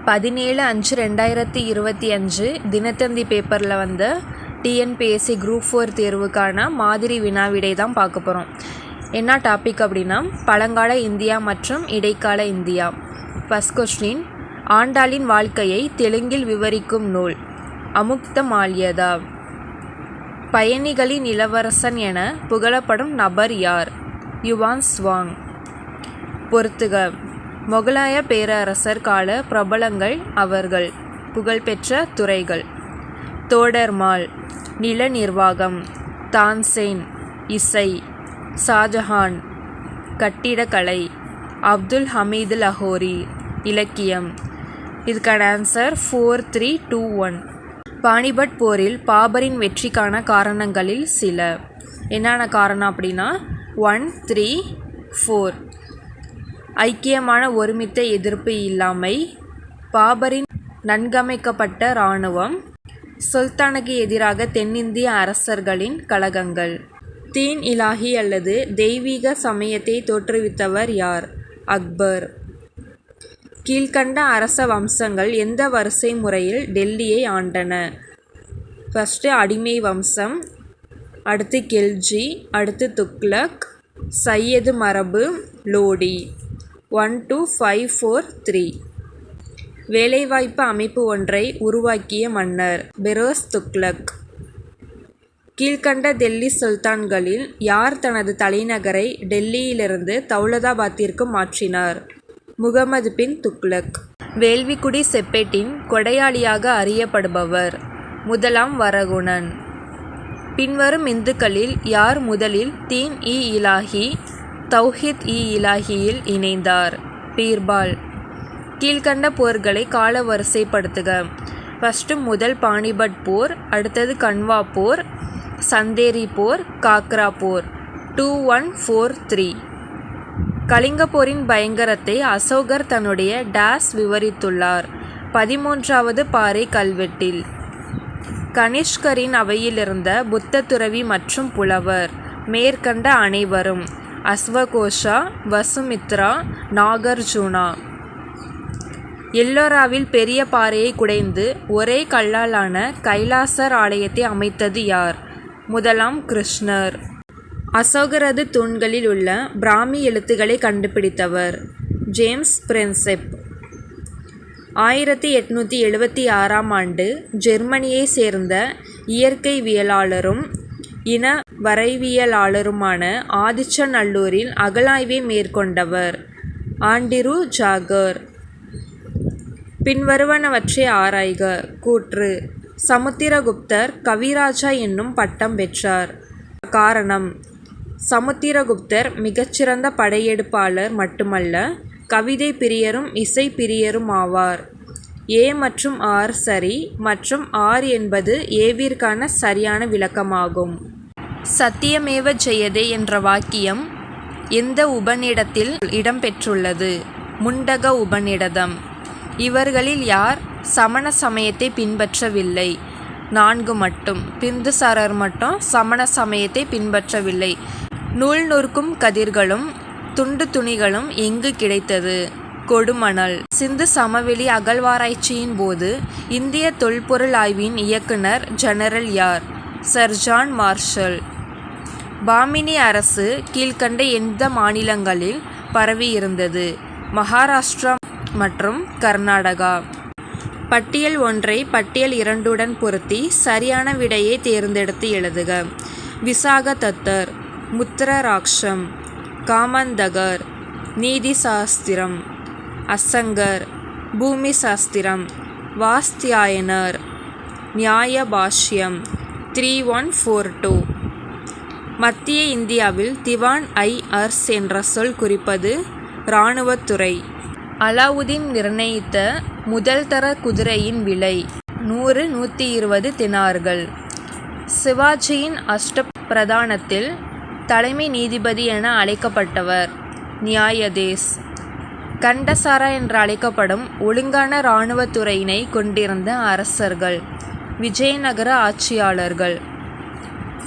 17/5/2025 தினத்தந்தி பேப்பரில் வந்த TNPSC group 4 தேர்வுக்கான மாதிரி வினாவிடை தான் பார்க்க போகிறோம். என்ன டாபிக் அப்படின்னா, பழங்கால இந்தியா மற்றும் இடைக்கால இந்தியா. ஃபர்ஸ்ட் கொஸ்டின், ஆண்டாளின் வாழ்க்கையை தெலுங்கில் விவரிக்கும் நூல் அமுக்த மால்யதா. பயணிகளின் இளவரசன் என புகழப்படும் நபர் யார்? யுவான் ஸ்வாங். பொறுத்துக. முகலாய பேரரசர் கால பிரபலங்கள் அவர்கள். புகழ்பெற்ற துறைகள்: தோடர்மால் நில நிர்வாகம், தான்சேன் இசை, ஷாஜஹான் கட்டிடக்கலை, அப்துல் ஹமீது லஹோரி இலக்கியம். இதுக்கான ஆன்சர் 4, 3, 2, 1. பானிபட் போரில் பாபரின் வெற்றிக்கான காரணங்களில் சில. என்னென்ன காரணம் அப்படின்னா 1, 3, 4. ஐக்கியமான ஒருமித்த எதிர்ப்பு இல்லாமை, பாபரின் நன்கமைக்கப்பட்ட இராணுவம், சுல்தானுக்கு எதிராக தென்னிந்திய அரசர்களின் கலகங்கள். தீன் இலாஹி அல்லது தெய்வீக சமயத்தை தோற்றுவித்தவர் யார்? அக்பர். கீழ்கண்ட அரச வம்சங்கள் எந்த வரிசை முறையில் டெல்லியை ஆண்டன? ஃபஸ்ட்டு அடிமை வம்சம், அடுத்து கில்ஜி, அடுத்து துக்ளக், சையது மரபு, லோடி. 1, 2, 5, 4, 3. வேலைவாய்ப்பு அமைப்பு ஒன்றை உருவாக்கிய மன்னர் பெரோஸ் துக்ளக். கீழ்கண்ட டெல்லி சுல்தான்களில் யார் தனது தலைநகரை டெல்லியிலிருந்து தௌலதாபாத்திற்கு மாற்றினார்? முகமது பின் துக்ளக். வேள்விக்குடி செப்பேட்டின் கொடையாளியாக அறியப்படுபவர் முதலாம் வரகுணன். பின்வரும் இந்துக்களில் யார் முதலில் தீன்-இ-இலாஹி தௌஹீத்-இ-இலாஹியில் இணைந்தார்? பீர்பால். கீழ்கண்ட போர்களை கால வரிசைப்படுத்துக. ஃபஸ்ட்டு முதல் பானிபட் போர், அடுத்தது கன்வா போர், சந்தேரி போர், காக்ரா போர். 2, 1, 4, 3. கலிங்க போரின் பயங்கரத்தை அசோகர் தன்னுடைய டேஸ் விவரித்துள்ளார். 13வது பாறை கல்வெட்டில். கனிஷ்கரின் அவையிலிருந்த புத்த துறவி மற்றும் புலவர் மேற்கண்ட அனைவரும்: அஸ்வகோஷா, வசுமித்ரா, நாகார்ஜுனா. எல்லோராவில் பெரிய பாறையை குடைந்து ஒரே கல்லாலான கைலாசர் ஆலயத்தை அமைத்தது யார்? முதலாம் கிருஷ்ணர். அசோகரது தூண்களில் உள்ள பிராமி எழுத்துக்களை கண்டுபிடித்தவர் ஜேம்ஸ் பிரின்செப். 1876ஆம் ஆண்டு ஜெர்மனியை சேர்ந்த இயற்கைவியலாளரும் இன வரைவியலாளருமான ஆதிச்சநல்லூரில் அகழாய்வை மேற்கொண்டவர் ஆண்ட்ரூ ஜாகர். பின்வருவனவற்றை ஆராய்க. கூற்று: சமுத்திரகுப்தர் கவிராஜா என்னும் பட்டம் பெற்றார். காரணம்: சமுத்திரகுப்தர் மிகச்சிறந்த படையெடுப்பாளர் மட்டுமல்ல, கவிதை பிரியரும் இசை பிரியரும் ஆவார். ஏ மற்றும் ஆர் சரி மற்றும் ஆர் என்பது ஏவிற்கான சரியான விளக்கமாகும். சத்தியமேவ ஜெயதே என்ற வாக்கியம் எந்த உபநிடத்தில் இடம்பெற்றுள்ளது? முண்டக உபநிடதம். இவர்களில் யார் சமண சமயத்தை பின்பற்றவில்லை? 4 மட்டும். பிந்துசாரர் மட்டும் சமண சமயத்தை பின்பற்றவில்லை. நூல் நூற்கும் கதிர்களும் துண்டு துணிகளும் எங்கு கிடைத்தது? கொடுமணல். சிந்து சமவெளி அகழ்வாராய்ச்சியின் போது இந்திய தொல்பொருள் ஆய்வின் இயக்குனர் ஜெனரல் யார்? Sir John Marshall. பாமினி அரசு கீழ்கண்ட எந்த மாநிலங்களில் பரவியிருந்தது? மகாராஷ்டிரா மற்றும் கர்நாடகா. பட்டியல் 1ஐ பட்டியல் 2உடன் பொருத்தி சரியான விடையை தேர்ந்தெடுத்து எழுதுக. விசாக தத்தர், முத்திரராக்ஷம், காமந்தகர், நீதி சாஸ்திரம், அசங்கர், பூமி சாஸ்திரம், வாஸ்தியாயனர், நியாய பாஷ்யம். 3, 1, 4, 2. மத்திய இந்தியாவில் திவான்-ஐ-அர்ஸ் என்ற சொல் குறிப்பது இராணுவத்துறை. அலாவுதீன் நிர்ணயித்த முதல் தர குதிரையின் விலை 100, 120 தினார்கள். சிவாஜியின் அஷ்டபிரதானத்தில் தலைமை நீதிபதி என அழைக்கப்பட்டவர் நியாயதேஸ். கண்டசாரா என்று அழைக்கப்படும் ஒழுங்கான இராணுவத்துறையினை கொண்டிருந்த அரசர்கள் விஜயநகர ஆட்சியாளர்கள்.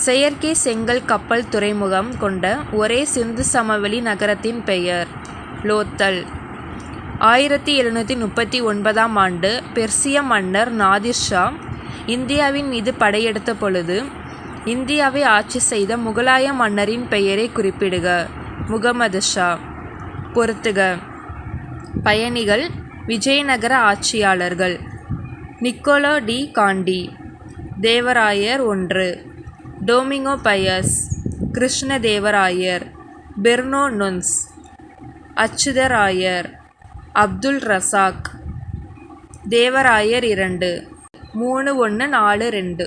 செயற்கை செங்கல் கப்பல் துறைமுகம் கொண்ட ஒரே சிந்து சமவெளி நகரத்தின் பெயர் லோத்தல். 1739ஆம் ஆண்டு பெர்சிய மன்னர் நாதிர் ஷா இந்தியாவின் மீது படையெடுத்த பொழுது இந்தியாவை ஆட்சி செய்த முகலாய மன்னரின் பெயரை குறிப்பிடுக. முகமது ஷா. பொறுத்துக. பயணிகள் விஜயநகர ஆட்சியாளர்கள். நிக்கோலோ டி காண்டி. தேவராயர் 1. டோமிங்கோ பயஸ். கிருஷ்ணதேவராயர். பெர்னோன்னுஸ். அச்சுதராயர். அப்துல் ரசாக். தேவராயர் 2. 3142